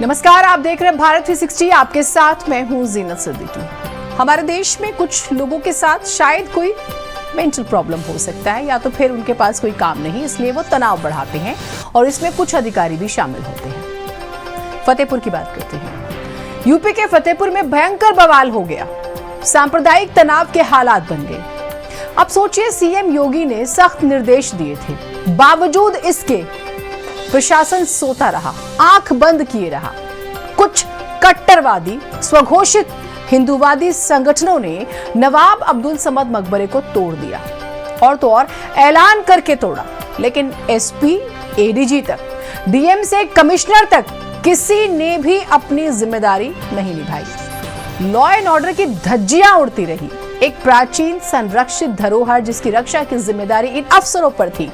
नमस्कार, आप देख रहे हैं भारत 360। आपके साथ मैं हूं जीनत सिद्दीकी। हमारे देश में कुछ लोगों के साथ शायद कोई मेंटल प्रॉब्लम हो सकता है, या तो फिर उनके पास कोई काम नहीं, इसलिए वो तनाव बढ़ाते हैं और इसमें कुछ अधिकारी भी शामिल होते हैं। फतेहपुर की बात करते हैं। यूपी के फतेहपुर में भयंकर बवाल हो गया। सांप्रदायिक तनाव के हालात बन गए। अब सोचिए, सीएम योगी ने सख्त निर्देश दिए थे, बावजूद इसके प्रशासन सोता रहा, आंख बंद किए रहा। कुछ कट्टरवादी स्वघोषित हिंदूवादी संगठनों ने नवाब अब्दुल समद मकबरे को तोड़ दिया, और तो और ऐलान करके तोड़ा। लेकिन एसपी, एडीजी तक, डीएम से कमिश्नर तक किसी ने भी अपनी जिम्मेदारी नहीं निभाई। लॉ एंड ऑर्डर की धज्जियां उड़ती रही। एक प्राचीन संरक्षित धरोहर जिसकी रक्षा की जिम्मेदारी इन अफसरों पर थी,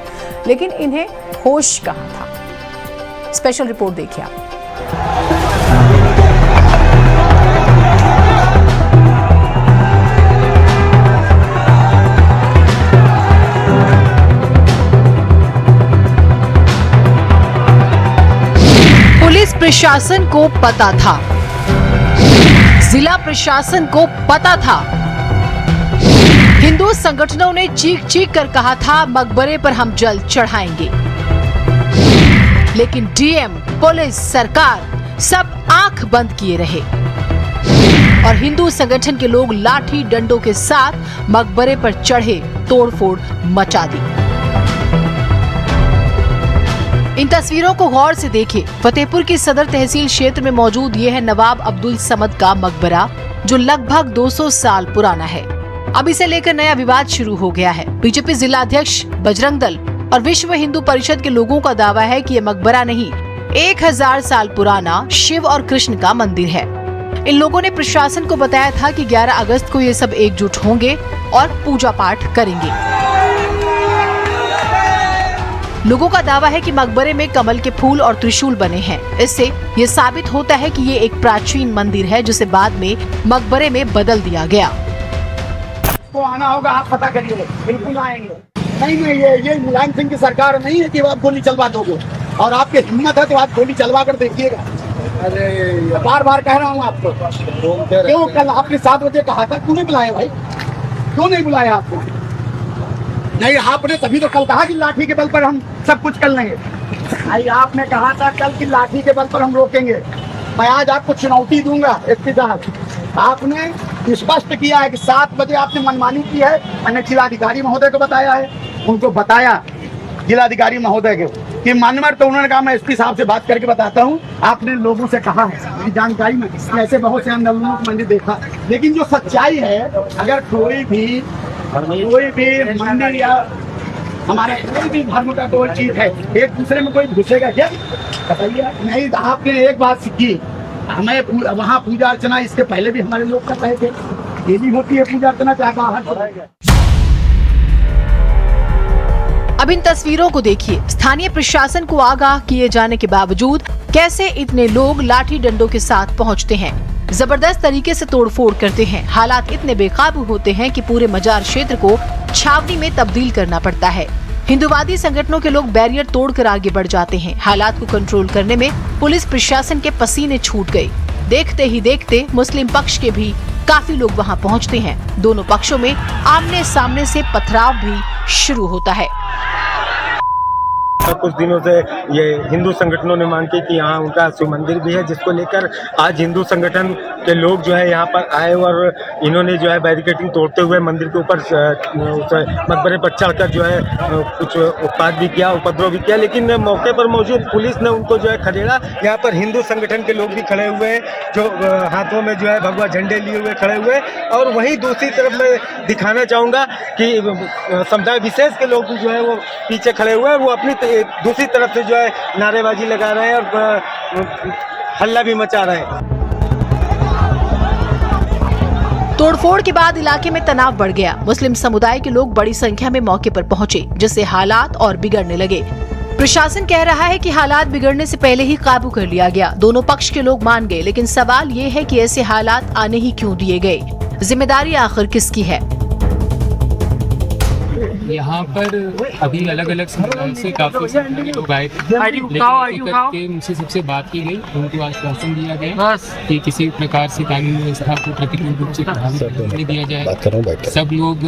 लेकिन इन्हें होश कहां था। स्पेशल रिपोर्ट देखिए आप। पुलिस प्रशासन को पता था, जिला प्रशासन को पता था। हिंदू संगठनों ने चीख चीख कर कहा था, मकबरे पर हम जल चढ़ाएंगे। लेकिन डीएम, पुलिस, सरकार सब आंख बंद किए रहे और हिंदू संगठन के लोग लाठी डंडों के साथ मकबरे पर चढ़े, तोड़फोड़ मचा दी। इन तस्वीरों को गौर से देखें। फतेहपुर की सदर तहसील क्षेत्र में मौजूद ये है नवाब अब्दुल समद का मकबरा, जो लगभग 200 साल पुराना है। अब इसे लेकर नया विवाद शुरू हो गया है। बीजेपी जिला अध्यक्ष, बजरंग दल और विश्व हिंदू परिषद के लोगों का दावा है कि ये मकबरा नहीं, 1000 साल पुराना शिव और कृष्ण का मंदिर है। इन लोगों ने प्रशासन को बताया था कि 11 अगस्त को ये सब एकजुट होंगे और पूजा पाठ करेंगे। लोगों का दावा है कि मकबरे में कमल के फूल और त्रिशूल बने हैं। इससे ये साबित होता है कि ये एक प्राचीन मंदिर है, जिसे बाद में मकबरे में बदल दिया गया। तो आना होगा, आप पता करिए, बिल्कुल आएंगे। नहीं, ये मुलायम सिंह की सरकार नहीं है कि आप गोली चलवा दोगे, और आपकी हिम्मत है तो आप गोली चलवा कर देखिएगा। अरे बार बार कह रहा हूँ आपको, क्यों कल आपने 7 बजे कहा था, क्यों नहीं बुलाया भाई? क्यों नहीं बुलाया आपको? नहीं, आपने तभी तो कल कहा कि लाठी के बल पर हम सब कुछ कर लेंगे। भाई आपने कहा था कल की लाठी के बल पर हम रोकेंगे। मैं आज आपको चुनौती दूंगा इसके साथ। आपने स्पष्ट किया है कि 7 बजे आपने मनमानी की है। मैंने जिलाधिकारी महोदय को बताया है, उनको बताया जिलाधिकारी महोदय के कि मनमर, तो उन्होंने कहा मैं एसपी साहब से बात करके बताता हूँ। आपने लोगों से कहा है, मेरी जानकारी में ऐसे बहुत से आंदोलनों को मैंने देखा, लेकिन जो सच्चाई है, अगर कोई भी मंदिर या हमारे कोई भी धर्म का कोई चीज है, एक दूसरे में कोई घुसेगा क्या? बताइए। नहीं, आपने एक बात सीखी, हमें वहाँ पूजा अर्चना इसके पहले भी हमारे लोग कर रहे थे, ये भी होती है पूजा अर्चना, चाहे बाहर। अब इन तस्वीरों को देखिए। स्थानीय प्रशासन को आगाह किए जाने के बावजूद कैसे इतने लोग लाठी डंडों के साथ पहुंचते हैं, जबरदस्त तरीके से तोड़फोड़ करते हैं। हालात इतने बेकाबू होते हैं कि पूरे मजार क्षेत्र को छावनी में तब्दील करना पड़ता है। हिंदूवादी संगठनों के लोग बैरियर तोड़कर आगे बढ़ जाते हैं। हालात को कंट्रोल करने में पुलिस प्रशासन के पसीने छूट गए। देखते ही देखते मुस्लिम पक्ष के भी काफी लोग वहां पहुंचते हैं। दोनों पक्षों में आमने सामने से पथराव भी शुरू होता है। कुछ दिनों से ये हिंदू संगठनों ने मांग की कि यहाँ उनका शिव मंदिर भी है, जिसको लेकर आज हिंदू संगठन के लोग जो है यहाँ पर आए और इन्होंने जो है बैरिकेडिंग तोड़ते हुए मंदिर के ऊपर मकबरे पर चढ़कर जो है कुछ उत्पाद भी किया, उपद्रव भी किया। लेकिन मौके पर मौजूद पुलिस ने उनको जो है खदेड़ा। यहाँ पर हिंदू संगठन के लोग भी खड़े हुए हैं, जो हाथों में जो है भगवा झंडे लिए हुए खड़े हुए। और वहीं दूसरी तरफ मैं दिखाना चाहूँगा कि समुदाय विशेष के लोग भी जो है वो पीछे खड़े हुए हैं, वो अपनी दूसरी तरफ से जो है नारेबाजी लगा रहे हैं और हल्ला भी मचा रहे हैं। तोड़फोड़ के बाद इलाके में तनाव बढ़ गया। मुस्लिम समुदाय के लोग बड़ी संख्या में मौके पर पहुंचे, जिससे हालात और बिगड़ने लगे। प्रशासन कह रहा है कि हालात बिगड़ने से पहले ही काबू कर लिया गया। दोनों पक्ष के लोग मान गए, लेकिन सवाल ये है कि ऐसे हालात आने ही क्यों दिए गए? जिम्मेदारी आखिर किसकी है? यहाँ पर अभी अलग अलग समुदाय से काफी सारे लोग आए थे, लेकिन करके उनसे सबसे बात की गई, उनको आश्वासन दिया गया कि किसी प्रकार से कानून व्यवस्था को प्रतिकूल रूप से प्रभावित नहीं दिया जाए। सब लोग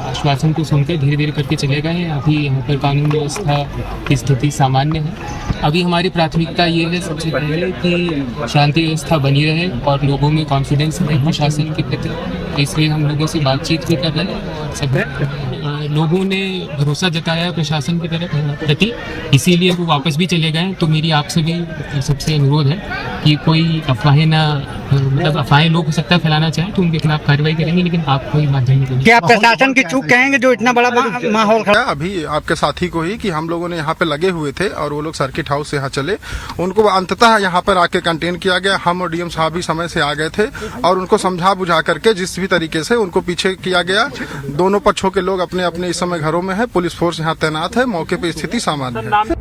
आश्वासन को सुनकर धीरे धीरे करके चले गए हैं। अभी यहाँ पर कानून व्यवस्था की स्थिति सामान्य है। अभी हमारी प्राथमिकता ये है सबसे पहले कि शांति व्यवस्था बनी रहे और लोगों में कॉन्फिडेंस रहे प्रशासन के प्रति, इसलिए हम लोगों से बातचीत भी कर रहे हैं और सभी लोगों ने भरोसा जताया है प्रशासन की प्रति, इसीलिए वो वापस भी चले गए। तो मेरी आपसे भी सबसे अनुरोध है कि कोई अफवाहें ना, मतलब अफवाहें लोग हो सकता है फैलाना चाहें तो उनके खिलाफ कार्रवाई करेंगे, लेकिन आप कोई माध्यम नहीं। क्या प्रशासन की चूक कहेंगे जो इतना बड़ा माहौल खड़ा? अभी आपके साथी को ही कि हम लोगों ने यहाँ पे लगे हुए थे और वो लोग सर्किट हाउस से यहाँ चले, उनको अंततः यहाँ पर आके कंटेन किया गया। हम और डीएम साहब भी समय से आ गए थे और उनको समझा बुझा करके जिस भी तरीके से उनको पीछे किया गया। दोनों पक्षों के लोग अपने अपने इस समय घरों में है, पुलिस फोर्स यहाँ तैनात है, मौके पे स्थिति सामान्य है।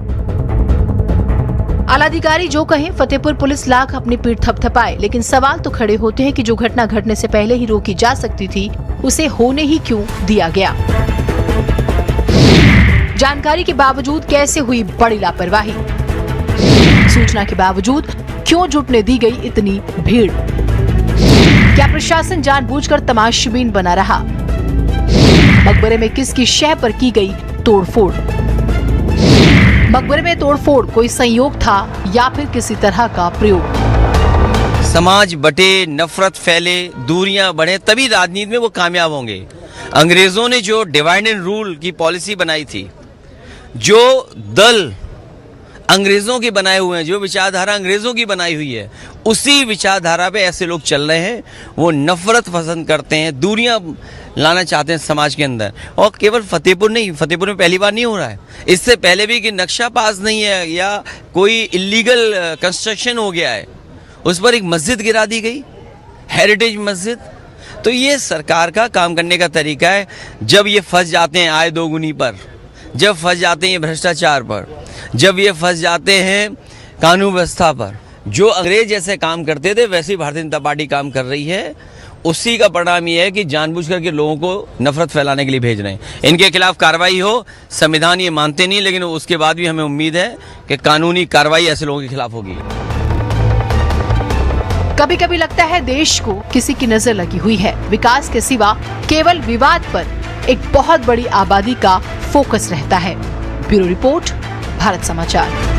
आलाधिकारी जो कहें, फतेहपुर पुलिस लाख अपनी पीठ थपथपाए, लेकिन सवाल तो खड़े होते हैं कि जो घटना घटने से पहले ही रोकी जा सकती थी उसे होने ही क्यों दिया गया। जानकारी के बावजूद कैसे हुई बड़ी लापरवाही, सूचना के बावजूद क्यों जुटने दी गई इतनी भीड़, क्या प्रशासन जानबूझकर तमाशबीन बना रहा, मकबरे में किसकी शह पर की गई तोड़फोड़, मकबरे में तोड़फोड़ कोई संयोग था या फिर किसी तरह का प्रयोग। समाज बटे, नफरत फैले, दूरियां बढ़े, तभी राजनीति में वो कामयाब होंगे। अंग्रेजों ने जो डिवाइड एंड रूल की पॉलिसी बनाई थी, जो दल अंग्रेजों के बनाए हुए हैं, जो विचारधारा अंग्रेजों की बनाई हुई है, उसी विचारधारा पे ऐसे लोग चल रहे हैं। वो नफरत पसंद करते हैं, दूरियां लाना चाहते हैं समाज के अंदर। और केवल फतेहपुर नहीं, फतेहपुर में पहली बार नहीं हो रहा है, इससे पहले भी कि नक्शा पास नहीं है या कोई इलीगल कंस्ट्रक्शन हो गया है, उस पर एक मस्जिद गिरा दी गई, हेरिटेज मस्जिद। तो ये सरकार का काम करने का तरीका है। जब ये फंस जाते हैं आय दोगुनी पर, जब फंस जाते हैं भ्रष्टाचार पर, जब ये फंस जाते हैं कानून व्यवस्था पर, जो अंग्रेज जैसे काम करते थे वैसे ही भारतीय जनता पार्टी काम कर रही है। उसी का परिणाम ये है कि जानबूझ करके लोगों को नफरत फैलाने के लिए भेज रहे हैं। इनके खिलाफ कार्रवाई हो, संविधान ये मानते नहीं, लेकिन उसके बाद भी हमें उम्मीद है कि कानूनी कार्रवाई ऐसे लोगों के खिलाफ होगी। कभी कभी लगता है देश को किसी की नजर लगी हुई है, विकास के सिवा केवल विवाद पर एक बहुत बड़ी आबादी का फोकस रहता है। ब्यूरो रिपोर्ट, भारत समाचार।